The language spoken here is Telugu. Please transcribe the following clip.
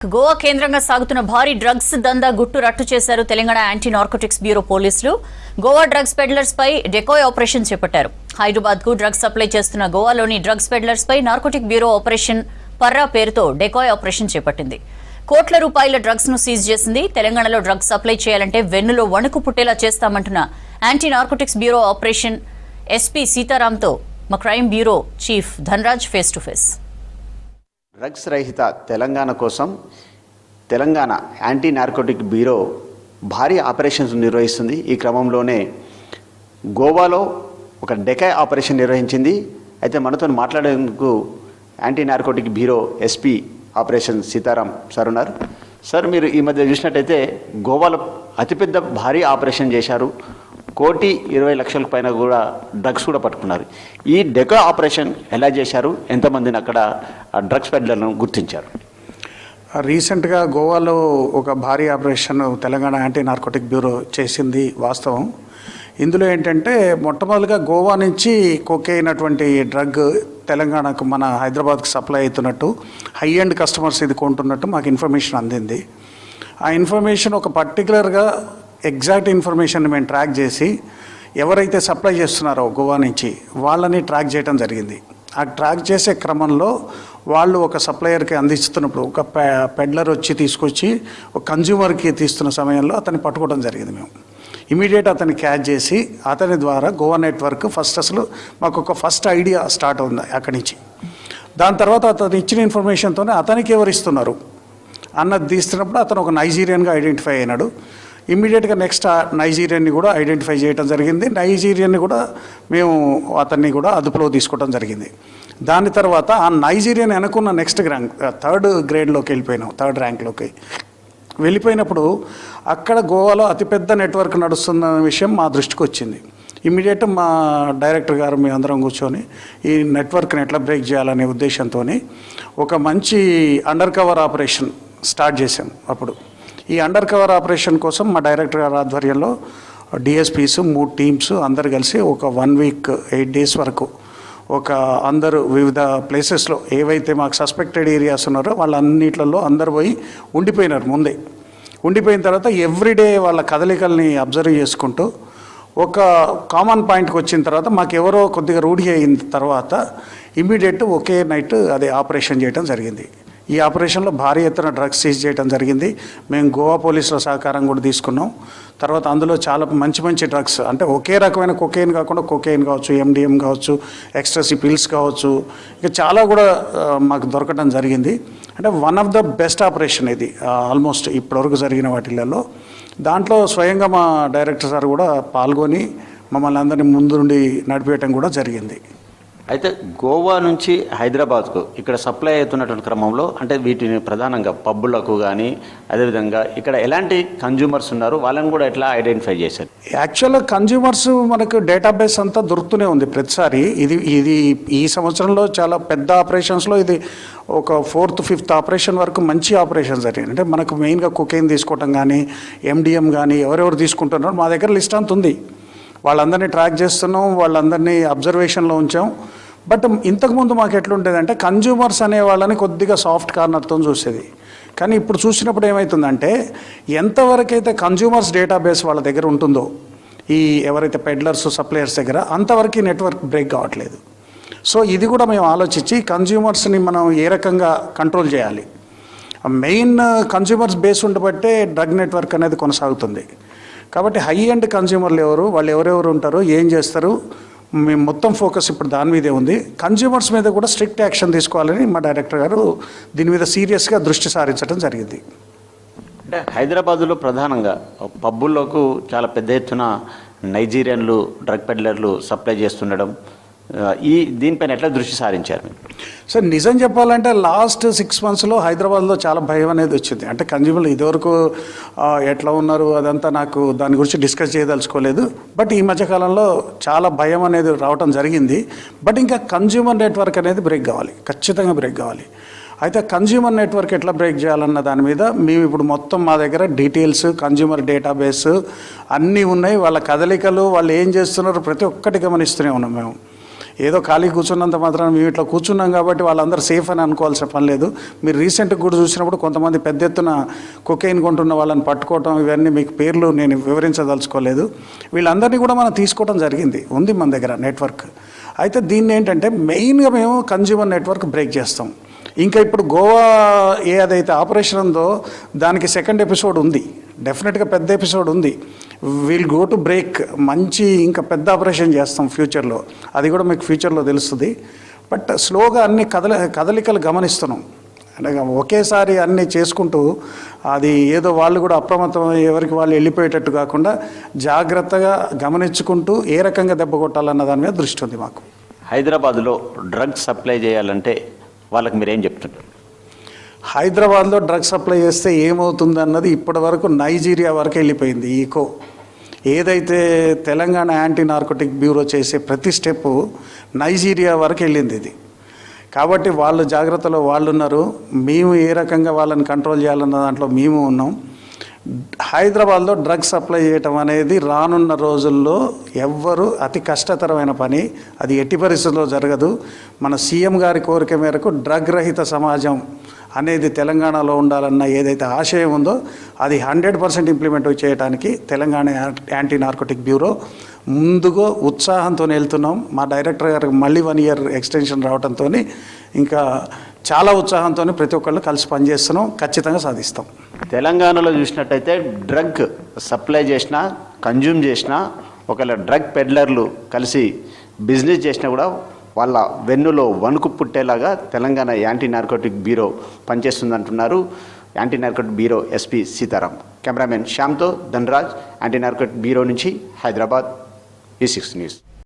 గోవా కేంద్రంగా సాగుతున్న భారీ డ్రగ్స్ దందా గుట్టు రట్టు చేశారు తెలంగాణ యాంటీ నార్కోటిక్స్ బ్యూరో పోలీసులు. గోవా డ్రగ్స్ పెడ్లర్స్ పై డెకాయ్ ఆపరేషన్ చేపట్టారు. హైదరాబాద్ కు డ్రగ్స్ సప్లై చేస్తున్న గోవాలోని డ్రగ్స్ పెడ్లర్స్ పై నార్కోటిక్ బ్యూరో ఆపరేషన్ పర్రా పేరుతో డెకాయ్ ఆపరేషన్ చేపట్టింది. కోట్ల రూపాయల డ్రగ్స్ ను సీజ్ చేసింది. తెలంగాణలో డ్రగ్స్ సప్లై చేయాలంటే వెన్నులో వణుకు పుట్టేలా చేస్తామంటున్న anti narcotics bureau operation SP సీతారాంతో మా crime bureau chief Dhanraj face to face. Drugs రహిత తెలంగాణ కోసం తెలంగాణ యాంటీ నార్కోటిక్ బ్యూరో భారీ ఆపరేషన్స్ నిర్వహిస్తుంది. ఈ క్రమంలోనే గోవాలో ఒక డెకాయ్ ఆపరేషన్ నిర్వహించింది. అయితే మనతో మాట్లాడేందుకు anti narcotic bureau SP operation Sitaram sir ఉన్నారు. సార్, మీరు ఈ మధ్య చూసినట్టయితే గోవాలో అతిపెద్ద భారీ ఆపరేషన్ చేశారు. 1,20,00,000 పైన కూడా డ్రగ్స్ కూడా పట్టుకున్నారు. ఈ డెకాయ్ ఆపరేషన్ ఎలా చేశారు? ఎంతమందిని అక్కడ డ్రగ్స్ పెడ్లర్లను గుర్తించారు? రీసెంట్గా గోవాలో ఒక భారీ operation Telangana anti narcotic bureau చేసింది వాస్తవం. ఇందులో ఏంటంటే మొట్టమొదటిగా గోవా నుంచి కోకేయిన్ అటువంటి డ్రగ్ తెలంగాణకు మన హైదరాబాద్కి సప్లై అవుతున్నట్టు, హై ఎండ్ కస్టమర్స్ ఇది కొంటున్నట్టు మాకు ఇన్ఫర్మేషన్ అందింది. ఆ ఇన్ఫర్మేషన్ ఒక పర్టికులర్గా ఎగ్జాక్ట్ ఇన్ఫర్మేషన్ మేము ట్రాక్ చేసి ఎవరైతే సప్లై చేస్తున్నారో గోవా నుంచి వాళ్ళని ట్రాక్ చేయడం జరిగింది. ఆ ట్రాక్ చేసే క్రమంలో వాళ్ళు ఒక సప్లయర్కి అందిస్తున్నప్పుడు ఒక పెడ్లర్ వచ్చి తీసుకొచ్చి ఒక కన్జ్యూమర్కి తీస్తున్న సమయంలో అతన్ని పట్టుకోవడం జరిగింది. మేము ఇమీడియట్ అతన్ని క్యాచ్ చేసి అతని ద్వారా గోవా నెట్వర్క్ అసలు మాకు ఒక ఫస్ట్ ఐడియా స్టార్ట్ అవుతుంది అక్కడి నుంచి. దాని తర్వాత అతను ఇచ్చిన ఇన్ఫర్మేషన్తోనే అతనికి ఎవరు ఇస్తున్నారు అన్నది తీస్తున్నప్పుడు అతను ఒక నైజీరియన్గా ఐడెంటిఫై అయినాడు. ఇమ్మీడియట్గా నెక్స్ట్ నైజీరియన్ని కూడా ఐడెంటిఫై చేయడం జరిగింది. నైజీరియన్ని కూడా మేము అతన్ని కూడా అదుపులో తీసుకోవడం జరిగింది. దాని తర్వాత ఆ నైజీరియన్ అనుకున్న నెక్స్ట్ థర్డ్ గ్రేడ్లోకి వెళ్ళిపోయినాం, థర్డ్ ర్యాంక్లోకి వెళ్ళిపోయినప్పుడు అక్కడ గోవాలో అతిపెద్ద నెట్వర్క్ నడుస్తున్న విషయం మా దృష్టికి వచ్చింది. ఇమ్మీడియట్ మా డైరెక్టర్ గారు మేము అందరం కూర్చొని ఈ నెట్వర్క్ని ఎట్లా బ్రేక్ చేయాలనే ఉద్దేశంతో ఒక మంచి అండర్ కవర్ ఆపరేషన్ స్టార్ట్ చేశాం. అప్పుడు ఈ అండర్ కవర్ ఆపరేషన్ కోసం మా డైరెక్టర్ గారి ఆధ్వర్యంలో డిఎస్పీస్ 3 టీమ్స్ అందరు కలిసి ఒక 1 వీక్ 8 డేస్ వరకు అందరూ వివిధ ప్లేసెస్లో ఏవైతే మాకు సస్పెక్టెడ్ ఏరియాస్ ఉన్నారో వాళ్ళన్నిట్లలో అందరు పోయి ఉండిపోయినారు. ముందే ఉండిపోయిన తర్వాత ఎవ్రీడే వాళ్ళ కదలికల్ని అబ్జర్వ్ చేసుకుంటూ ఒక కామన్ పాయింట్కి వచ్చిన తర్వాత మాకు ఎవరో కొద్దిగా రూఢి అయిన తర్వాత ఇమ్మీడియట్ ఒకే నైట్ అదే ఆపరేషన్ చేయడం జరిగింది. ఈ ఆపరేషన్లో భారీ ఎత్తున డ్రగ్స్ సీజ్ చేయడం జరిగింది. మేము గోవా పోలీసుల సహకారం కూడా తీసుకున్నాం. తర్వాత అందులో చాలా మంచి డ్రగ్స్, అంటే ఒకే రకమైన కొకేయిన్ కాకుండా కొకేయిన్ కావచ్చు, ఎండిఎం కావచ్చు, ఎక్స్ట్రాసీ పిల్స్ కావచ్చు, ఇక చాలా కూడా మాకు దొరకడం జరిగింది. అంటే one of the best operation ఇది ఆల్మోస్ట్ ఇప్పటివరకు జరిగిన వాటిలలో. దాంట్లో స్వయంగా మా డైరెక్టర్ సార్ కూడా పాల్గొని మమ్మల్ని అందరినీ ముందు నుండి నడిపేయటం కూడా జరిగింది. అయితే గోవా నుంచి హైదరాబాద్కు ఇక్కడ సప్లై అవుతున్నటువంటి క్రమంలో అంటే వీటిని ప్రధానంగా పబ్బులకు కానీ అదేవిధంగా ఇక్కడ ఎలాంటి కన్జ్యూమర్స్ ఉన్నారు, వాళ్ళని కూడా ఎట్లా ఐడెంటిఫై చేశారు? యాక్చువల్గా కన్జ్యూమర్స్ మనకు డేటాబేస్ అంతా దొరుకుతూనే ఉంది ప్రతిసారి. ఇది ఈ సంవత్సరంలో చాలా పెద్ద ఆపరేషన్స్లో ఇది ఒక 4th 5th ఆపరేషన్ వరకు మంచి ఆపరేషన్ జరిగింది. అంటే మనకు మెయిన్గా కొకేయిన్ తీసుకోవటం కానీ, ఎండిఎం కానీ ఎవరెవరు తీసుకుంటున్నారో మా దగ్గర లిస్ట్ అంత ఉంది. వాళ్ళందరినీ ట్రాక్ చేస్తున్నాం, వాళ్ళందరినీ అబ్జర్వేషన్లో ఉంచాం. బట్ ఇంతకుముందు మాకు ఎట్లుండేదంటే కన్జ్యూమర్స్ అనే వాళ్ళని కొద్దిగా సాఫ్ట్ కార్నర్తో చూసేది. కానీ ఇప్పుడు చూసినప్పుడు ఏమవుతుందంటే ఎంతవరకైతే కన్జ్యూమర్స్ డేటాబేస్ వాళ్ళ దగ్గర ఉంటుందో ఈ ఎవరైతే పెడ్లర్స్ సప్లయర్స్ దగ్గర, అంతవరకు నెట్వర్క్ బ్రేక్ కావట్లేదు. సో ఇది కూడా మేము ఆలోచించి కన్జ్యూమర్స్ని మనం ఏ రకంగా కంట్రోల్ చేయాలి, మెయిన్ కన్జ్యూమర్స్ బేస్ ఉండబట్టే డ్రగ్ నెట్వర్క్ అనేది కొనసాగుతుంది. కాబట్టి హై ఎండ్ కన్జ్యూమర్లు ఎవరు, వాళ్ళు ఎవరెవరు ఉంటారు, ఏం చేస్తారు, మేము మొత్తం ఫోకస్ ఇప్పుడు దాని మీదే ఉంది. కన్జ్యూమర్స్ మీద కూడా స్ట్రిక్ట్ యాక్షన్ తీసుకోవాలని మా డైరెక్టర్ గారు దీని మీద సీరియస్గా దృష్టి సారించడం జరిగింది. అంటే హైదరాబాదులో ప్రధానంగా పబ్బుల్లోకి చాలా పెద్ద ఎత్తున నైజీరియన్లు డ్రగ్ పెడ్లర్లు సప్లై చేస్తుండడం, దీనిపైన ఎట్లా దృష్టి సారించారు? సార్, నిజం చెప్పాలంటే లాస్ట్ 6 monthsలో హైదరాబాద్లో చాలా భయం అనేది వచ్చింది. అంటే కన్జ్యూమర్లు ఇదివరకు ఎట్లా ఉన్నారు అదంతా నాకు దాని గురించి డిస్కస్ చేయదలుచుకోలేదు. బట్ ఈ మధ్యకాలంలో చాలా భయం అనేది రావడం జరిగింది. బట్ ఇంకా కన్జ్యూమర్ నెట్వర్క్ అనేది బ్రేక్ కావాలి, ఖచ్చితంగా బ్రేక్ కావాలి. అయితే కన్జ్యూమర్ నెట్వర్క్ ఎట్లా బ్రేక్ చేయాలన్న దాని మీద మేము ఇప్పుడు మొత్తం మా దగ్గర డీటెయిల్స్, కన్జ్యూమర్ డేటాబేస్ అన్నీ ఉన్నాయి. వాళ్ళ కదలికలు, వాళ్ళు ఏం చేస్తున్నారో ప్రతి ఒక్కటి గమనిస్తూనే ఉన్నాం మేము. ఏదో ఖాళీ కూర్చున్నంత మాత్రం మేము ఇట్లా కూర్చున్నాం కాబట్టి వాళ్ళందరూ సేఫ్ అని అనుకోవాల్సిన పని లేదు. మీరు రీసెంట్గా కూడా చూసినప్పుడు కొంతమంది పెద్ద ఎత్తున కొకైన్ కొంటున్న వాళ్ళని పట్టుకోవటం, ఇవన్నీ మీకు పేర్లు నేను వివరించదలుచుకోలేదు. వీళ్ళందరినీ కూడా మనం తీసుకోవడం జరిగింది, ఉంది మన దగ్గర నెట్వర్క్. అయితే దీన్ని ఏంటంటే మెయిన్గా మేము కన్జ్యూమర్ నెట్వర్క్ బ్రేక్ చేస్తాం. ఇంకా ఇప్పుడు గోవా ఏదైతే ఆపరేషన్ ఉందో దానికి సెకండ్ ఎపిసోడ్ ఉంది, డెఫినెట్గా పెద్ద ఎపిసోడ్ ఉంది. విల్ గో టు బ్రేక్, మంచి ఇంకా పెద్ద ఆపరేషన్ చేస్తాం ఫ్యూచర్లో, అది కూడా మీకు ఫ్యూచర్లో తెలుస్తుంది. బట్ స్లోగా అన్ని కదలికలు గమనిస్తున్నాం. అంటే ఒకేసారి అన్నీ చేసుకుంటూ అది ఏదో వాళ్ళు కూడా అప్రమత్తం ఎవరికి వాళ్ళు వెళ్ళిపోయేటట్టు కాకుండా జాగ్రత్తగా గమనించుకుంటూ ఏ రకంగా దెబ్బ కొట్టాలన్న దాని మీద దృష్టి ఉంది మాకు. హైదరాబాద్లో డ్రగ్స్ సప్లై చేయాలంటే వాళ్ళకి మీరేం చెప్తున్నారు? హైదరాబాద్లో డ్రగ్స్ సప్లై చేస్తే ఏమవుతుంది అన్నది ఇప్పటి వరకు నైజీరియా వరకు వెళ్ళిపోయింది. ఈకో ఏదైతే తెలంగాణ యాంటీ నార్కోటిక్ బ్యూరో చేసే ప్రతి స్టెప్పు నైజీరియా వరకు వెళ్ళింది ఇది. కాబట్టి వాళ్ళు జాగ్రత్తలో వాళ్ళు ఉన్నారు, మేము ఏ రకంగా వాళ్ళని కంట్రోల్ చేయాలన్న దాంట్లో మేము ఉన్నాం. హైదరాబాద్లో డ్రగ్స్ సప్లై చేయటం అనేది రానున్న రోజుల్లో ఎవ్వరు అతి కష్టతరమైన పని, అది ఎట్టి పరిస్థితుల్లో జరగదు. మన సీఎం గారి కోరిక మేరకు డ్రగ్ రహిత సమాజం అనేది తెలంగాణలో ఉండాలన్న ఏదైతే ఆశయం ఉందో అది 100% ఇంప్లిమెంట్ చేయడానికి తెలంగాణ యాంటీ నార్కోటిక్ బ్యూరో ముందుగా ఉత్సాహంతో వెళ్తున్నాం. మా డైరెక్టర్ గారికి మళ్ళీ 1 year ఎక్స్టెన్షన్ రావడంతో ఇంకా చాలా ఉత్సాహంతో ప్రతి ఒక్కళ్ళు కలిసి పనిచేస్తున్నాం, ఖచ్చితంగా సాధిస్తాం. తెలంగాణలో చూసినట్టయితే డ్రగ్ సప్లై చేసినా, కన్జ్యూమ్ చేసినా, ఒకవేళ డ్రగ్ పెడ్లర్లు కలిసి బిజినెస్ చేసినా కూడా వాళ్ళ వెన్నులో వణుకు పుట్టేలాగా తెలంగాణ యాంటీ నార్కోటిక్ బ్యూరో పనిచేస్తుందంటున్నారు anti narcotic bureau SP Sitaram. Cameraman శ్యామ్తో ధనరాజ్, యాంటీ నార్కోటిక్ బ్యూరో నుంచి హైదరాబాద్, E6 న్యూస్.